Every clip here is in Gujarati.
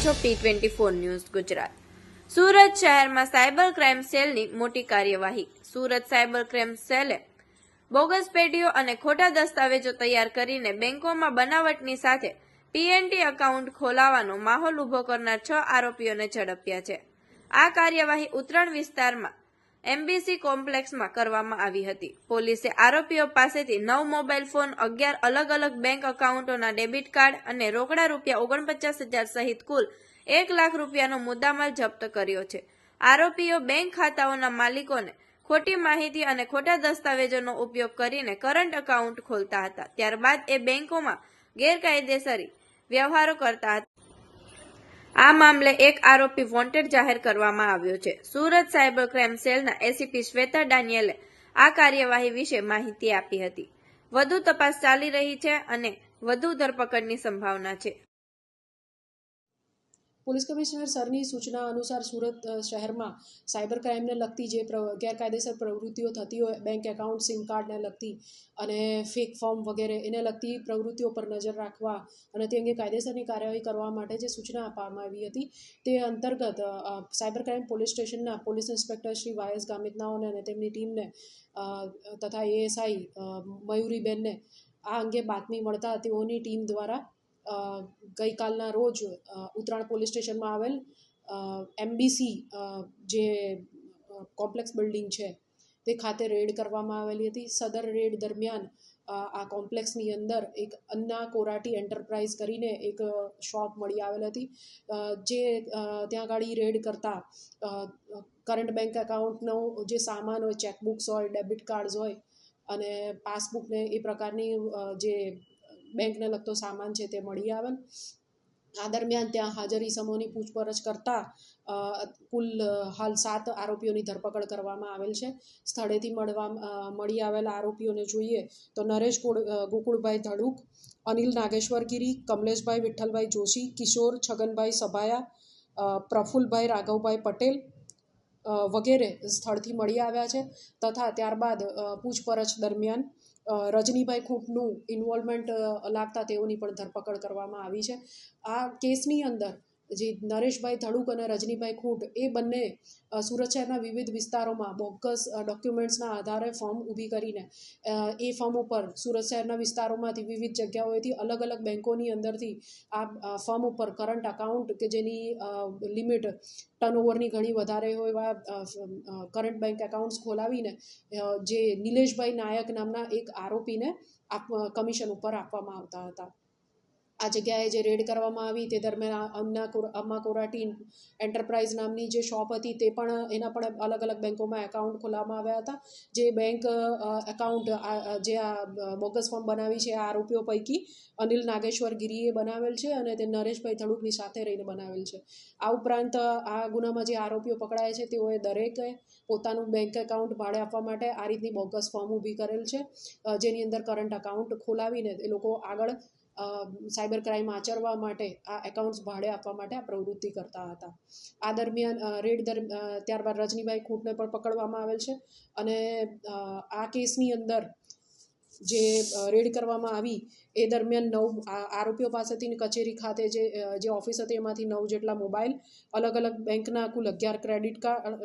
છો P24 ન્યૂઝ ગુજરાત। સુરત શહેરમાં સાયબર ક્રાઇમ સેલની મોટી કાર્યવાહી। સુરત સાયબર ક્રાઇમ સેલે બોગસ પેઢીઓ અને ખોટા દસ્તાવેજો તૈયાર કરીને બેંકોમાં બનાવટની સાથે પીએનટી એકાઉન્ટ ખોલાવવાનો માહોલ ઉભો કરનાર 6 આરોપીઓને ઝડપ્યા છે। આ કાર્યવાહી ઉત્તરાણ વિસ્તારમાં એમબીસી કોમ્પ્લેક્સમાં કરવામાં આવી હતી। પોલીસે આરોપીઓ પાસેથી 9 મોબાઈલ ફોન, 11 અલગ અલગ બેંક એકાઉન્ટોના ડેબિટ કાર્ડ અને રોકડા ₹49,000 સહિત કુલ 1 લાખ રૂપિયાનો મુદ્દામાલ જપ્ત કર્યો છે। આરોપીઓ બેંક ખાતાઓના માલિકોને ખોટી માહિતી અને ખોટા દસ્તાવેજોનો ઉપયોગ કરીને કરંટ એકાઉન્ટ ખોલતા હતા, ત્યારબાદ એ બેંકોમાં ગેરકાયદેસર વ્યવહારો કરતા હતા। આ મામલે એક આરોપી વોન્ટેડ જાહેર કરવામાં આવ્યો છે। સુરત સાયબર ક્રાઇમ સેલના એસીપી શ્વેતા ડાનિયલે આ કાર્યવાહી વિશે માહિતી આપી હતી। વધુ તપાસ ચાલી રહી છે અને વધુ ધરપકડની સંભાવના છે। પોલીસ કમિશનર સરની સૂચના અનુસાર સુરત શહેરમાં સાયબર ક્રાઇમને લગતી જે ગેરકાયદેસર પ્રવૃત્તિઓ થતી હોય, બેંક એકાઉન્ટ, સિમ કાર્ડને લગતી અને ફેક ફોર્મ વગેરે એને લગતી પ્રવૃત્તિઓ પર નજર રાખવા અને તે અંગે કાયદેસરની કાર્યવાહી કરવા માટે જે સૂચના આપવામાં આવી હતી તે અંતર્ગત સાયબર ક્રાઇમ પોલીસ સ્ટેશનના પોલીસ ઇન્સ્પેક્ટર શ્રી વાયસ ગામિતનાઓને અને તેમની ટીમને તથા એએસઆઈ મયુરીબેનને આ અંગે બાતમી મળતા તેઓની ટીમ દ્વારા ગઈકાલના રોજ ઉત્તરાણ પોલીસ સ્ટેશનમાં આવેલ એમબીસી જે કોમ્પ્લેક્સ બિલ્ડિંગ છે તે ખાતે રેડ કરવામાં આવેલી હતી। સદર રેડ દરમિયાન આ કોમ્પ્લેક્સની અંદર એક અન્ના કોરાટી એન્ટરપ્રાઇઝ કરીને એક શોપ મળી આવેલ હતી, જે ત્યાં આગળ રેડ કરતા કરંટ બેંક એકાઉન્ટનો જે સામાન હોય, ચેકબુક્સ હોય, ડેબિટ કાર્ડ્સ હોય અને પાસબુકને એ પ્રકારની જે બેંકને લગતો સામાન છે તે મળી આવેલ। આ દરમિયાન ત્યાં હાજર ઇસમોની પૂછપરછ કરતા કુલ હાલ 7 આરોપીઓની ધરપકડ કરવામાં આવેલ છે। સ્થળેથી મળી આવેલા આરોપીઓને જોઈએ તો નરેશ ગોકુળભાઈ ધડુક, અનિલ નાગેશ્વરગીરી, કમલેશભાઈ વિઠ્ઠલભાઈ જોશી, કિશોર છગનભાઈ સભાયા, પ્રફુલભાઈ રાઘવભાઈ પટેલ વગેરે સ્થળથી મળી આવ્યા છે તથા ત્યારબાદ પૂછપરછ દરમિયાન રજનીભાઈ ખૂંટનું ઇન્વોલ્વમેન્ટ લાગતા તેઓની પણ ધરપકડ કરવામાં આવી છે। આ કેસની અંદર જે નરેશભાઈ ધડુક અને રજનીભાઈ ખૂંટ એ બંને સુરત શહેરના વિવિધ વિસ્તારોમાં બોગસ ડોક્યુમેન્ટ્સના આધારે ફોર્મ ઊભી કરીને એ ફોર્મ ઉપર સુરત શહેરના વિસ્તારોમાંથી વિવિધ જગ્યાઓએથી અલગ અલગ બેંકોની અંદરથી આ ફોર્મ ઉપર કરંટ એકાઉન્ટ કે જેની લિમિટ ટર્નઓવરની ઘણી વધારે હોય એવા કરંટ બેંક એકાઉન્ટ્સ ખોલાવીને જે નિલેશભાઈ નાયક નામના એક આરોપીને કમિશન ઉપર આપવામાં આવતા હતા। આ જગ્યાએ જે રેડ કરવામાં આવી તે દરમિયાન અમ્મા કોરાટી એન્ટરપ્રાઇઝ નામની જે શોપ હતી તે પણ એના પણ અલગ અલગ બેંકોમાં એકાઉન્ટ ખોલાવવામાં આવ્યા હતા। જે બેંક એકાઉન્ટ જે આ બોગસ ફોર્મ બનાવી છે આ આરોપીઓ પૈકી અનિલ નાગેશ્વરગીરીએ બનાવેલ છે અને તે નરેશભાઈ ધડુકની સાથે રહીને બનાવેલ છે। આ ઉપરાંત આ ગુનામાં જે આરોપીઓ પકડાયા છે તેઓએ દરેકે પોતાનું બેંક એકાઉન્ટ ભાડે આપવા માટે આ રીતની બોગસ ફોર્મ ઊભી કરેલ છે, જેની અંદર કરંટ એકાઉન્ટ ખોલાવીને એ લોકો આગળ સાયબર ક્રાઇમ આચરવા માટે આ એકાઉન્ટ્સ ભાડે આપવા માટે આ પ્રવૃત્તિ કરતા હતા। આ દરમિયાન ત્યારબાદ રજનીભાઈ ખૂંટને પણ પકડવામાં આવેલ છે અને આ કેસની અંદર જે રેડ કરવામાં આવી એ દરમિયાન 9 આરોપીઓ પાસેથી કચેરી ખાતે જે ઓફિસ હતી એમાંથી 9 જેટલા મોબાઈલ, અલગ અલગ બેંકના કુલ 11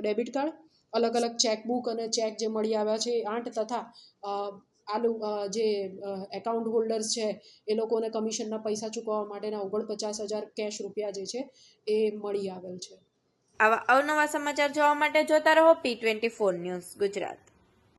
ડેબિટ કાર્ડ, અલગ અલગ ચેકબુક અને ચેક જે મળી આવ્યા છે 8 તથા જે એકાઉન્ટ હોલ્ડર્સ છે એ લોકોને કમિશનના પૈસા ચૂકવવા માટેના 49,000 કેશ રૂપિયા જે છે એ મળી આવેલ છે। આવા અવનવા સમાચાર જોવા માટે જોતા રહો P24 ન્યૂઝ ગુજરાત।